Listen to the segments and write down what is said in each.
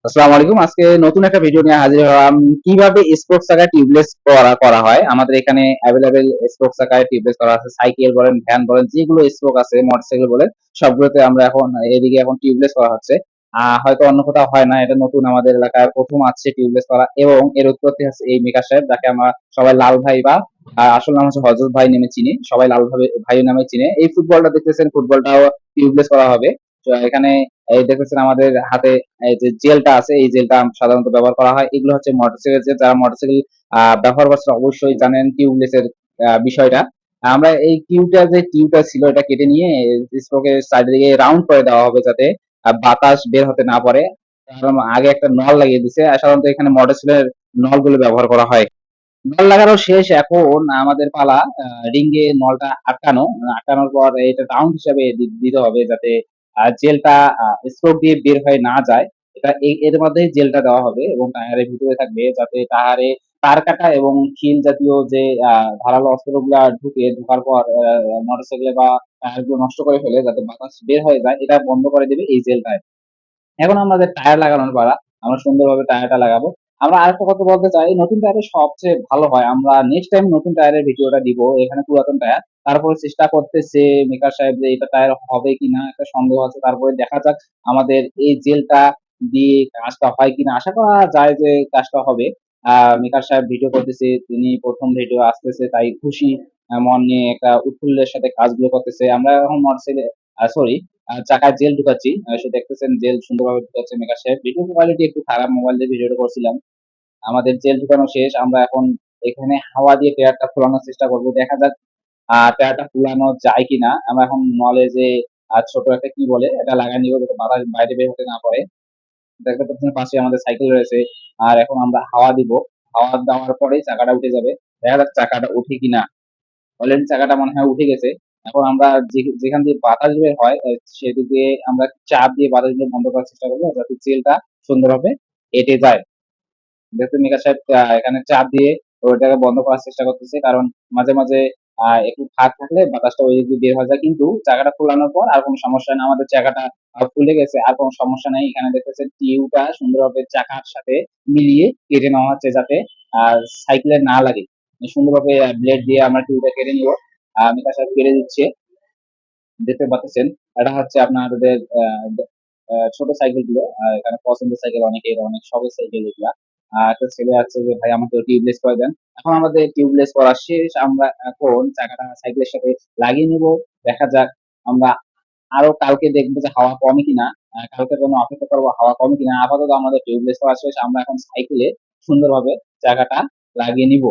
আসসালামু আলাইকুম। আজকে নতুন একটা ভিডিও নিয়ে হাজির হলাম। কিভাবে স্পোক চাকায় টিউবলেস করা হয়। আমাদের এখানে এভেইলেবল স্পোক চাকায় টিউবলেস করা আছে। সাইকেল বলেন, ভ্যান বলেন, যেগুলো স্পোক আছে, মোটরসাইকেল বলেন, সবগুলোতে আমরা এখন এদিকে এখন টিউবলেস করা হচ্ছে। হয়তো অন্য কোথাও হয় না। এটা নতুন আমাদের এলাকায় ১ম আসছে টিউবলেস করা এবং এর উৎপত্তি হচ্ছে এই মেকার সাহেব, যাকে আমরা সবাই লাল ভাই বা আসল নাম হচ্ছে হযরত ভাই নামে চিনি। সবাই লাল ভাই নামে চিনে। এই ফুটবলটা দেখতেছেন, ফুটবলটাও টিউবলেস করা হবে। তো এখানে এই দেখতেছেন আমাদের হাতে এই যে জেলটা আছে, এই জেলটা সাধারণত ব্যবহার করা হয়। এগুলো হচ্ছে মোটরসাইকেল জেল। যারা মোটরসাইকেল ব্যবহার করছেন অবশ্যই জানেন টিউবলেস এর বিষয়টা। আমরা এই টিউবটা ছিল এটা কেটে নিয়ে স্পোকের সাইডের দিকে রাউন্ড করে দেওয়া হবে, যাতে বাতাস বের হতে না পারে। কারণ আগে একটা নল লাগিয়ে দিছে। সাধারণত এখানে মোটরসাইকেলের নলগুলো ব্যবহার করা হয়। নল লাগানো শেষ, এখন আমাদের পালা রিংয়ে নলটা আটকানো। আটকানোর পর এটা রাউন্ড হিসাবে দিতে হবে, যাতে জেলটা স্ট্রোক দিয়ে বের হয়ে না যায়। এটা এর মধ্যেই জেলটা দেওয়া হবে এবং টায়ারের ভিতরে থাকবে, যাতে টায়ারে তার কাটা এবং খিল জাতীয় যে ধারালো অস্ত্রগুলা ঢোকার পর মোটরসাইকেলে বা টায়ারগুলো নষ্ট করে ফেলে, যাতে বাতাস বের হয়ে যায়। এটা বন্ধ করে দেবে এই জেলটায়। এখন আমাদের টায়ার লাগানোর পালা। আমরা সুন্দরভাবে টায়ারটা লাগাবো। আমরা আরেকটা কথা বলতে চাই, নতুন টায়ারে সবচেয়ে ভালো হয়। আমরা নেক্সট টাইম নতুন টায়ারের ভিডিওটা দিব। এখানে পুরাতন টায়ার। তারপরে চেষ্টা করতেছে মেকার সাহেব যে এটা টায়ার হবে কিনা, একটা সন্দেহ আছে। তারপরে দেখা যাক আমাদের এই জেলটা দিয়ে কাজটা হয় কিনা। আশা করা যায় যে কাজটা হবে। মেকার সাহেব ভিডিও করতেছে, তিনি ১ম ভিডিও আসতেছে, তাই খুশি মন নিয়ে একটা উৎফুল্লের সাথে কাজগুলো করতেছে। আমরা এখন মোটরসাইকেল সরি চাকায় জেল ঢুকাচ্ছি। সে দেখতেছেন জেল সুন্দরভাবে ঢুকাচ্ছে মেকার সাহেব। ভিডিও কোয়ালিটি একটু খারাপ, মোবাইল দিয়ে ভিডিওটা করছিলাম। আমাদের জেল ঢুকানো শেষ। আমরা এখন এখানে হাওয়া দিয়ে টায়ারটা ফোলানোর চেষ্টা করব। দেখা যাক টায়ারটা ফুলানো যায় কিনা। আমরা এখন নলে যে ছোট একটা কি বলে এটা লাগায় নিব, যাতে বাতাস বাইরে বের হতে না পারে। দেখতে পাচ্ছেন পাশে আমাদের সাইকেল রয়েছে। আর এখন আমরা হাওয়া দিব। হাওয়া দেওয়ার পরেই চাকাটা উঠে যাবে। দেখা যাক চাকাটা উঠে কিনা। অলরেডি চাকাটা মনে হয় উঠে গেছে। এখন আমরা যেখান দিয়ে বাতাস বের হয় সেদিকে আমরা চাপ দিয়ে বাতাসগুলো বন্ধ করার চেষ্টা করবো, যাতে জেলটা সুন্দরভাবে এঁটে যায়। যেহেতু মিকা সাহেব এখানে চাপ দিয়ে ওইটাকে বন্ধ করার চেষ্টা করতেছে, কারণ মাঝে মাঝে একটু ফাঁক থাকলে বাতাসটা ওই দিক দিয়ে বের হয়ে যায়। কিন্তু চাকাটা খোলানোর পর আর কোনো সমস্যা নেই। আমাদের চাকাটা খুলে গেছে, আর কোনো সমস্যা নেই। এখানে দেখতেছেন টিউবটা সুন্দরভাবে চাকার সাথে মিলিয়ে কেটে নেওয়া হচ্ছে, যাতে সাইকেলে না লাগে। সুন্দরভাবে ব্লেড দিয়ে আমরা টিউবটা কেটে নিব। মিকা সাহেব কেটে দিচ্ছে, দেখতে পাচ্ছেন। এটা হচ্ছে আপনাদের ছোট সাইকেল গুলো। এখানে পছন্দের সাইকেল অনেকের, অনেক শখের সাইকেল এগুলা। একটা ছেলে আছে যে ভাই আমাকে টিউবলেস করে দেন। এখন আমাদের টিউবলেস করা শেষ। আমরা এখন চাকাটা সাইকেলের সাথে লাগিয়ে নিব। দেখা যাক আমরা আরো কালকে দেখবো যে হাওয়া কমে কিনা। কালকের জন্য অপেক্ষা করবো হাওয়া কমে কিনা। আপাতত আমাদের টিউবলেস করা শেষ। আমরা এখন সাইকেলে সুন্দরভাবে চাকাটা লাগিয়ে নিব।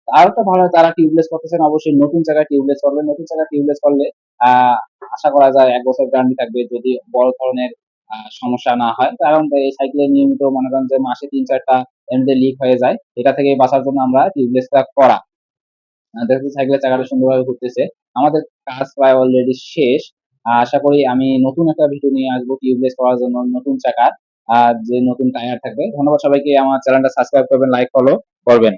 আরেকটা ভালো হয়, যারা টিউবলেস করতেছেন অবশ্যই নতুন জায়গায় টিউবলেস করবেন। নতুন জায়গায় টিউবলেস করলে আশা করা যায় ১ বছর গ্যারান্টি থাকবে, যদি বড় ধরনের সমস্যা না হয়। কারণ এই সাইকেলে নিয়মিত মনে করেন যে মাসে ৩-৪ টা এমনিতে লিক হয়ে যায়। এটা থেকে বাঁচার জন্য আমরা টিউবলেসটা করা। দেখা যাচ্ছে সাইকেলের চাকাটা সুন্দরভাবে ঘুরতেছে। আমাদের কাজ প্রায় অলরেডি শেষ। আশা করি আমি নতুন একটা ভিডিও নিয়ে আসবো টিউবলেস করার জন্য, নতুন চাকার যে নতুন টায়ার থাকবে। ধন্যবাদ সবাইকে। আমার চ্যানেলটা সাবস্ক্রাইব করবেন, লাইক, ফলো করবেন।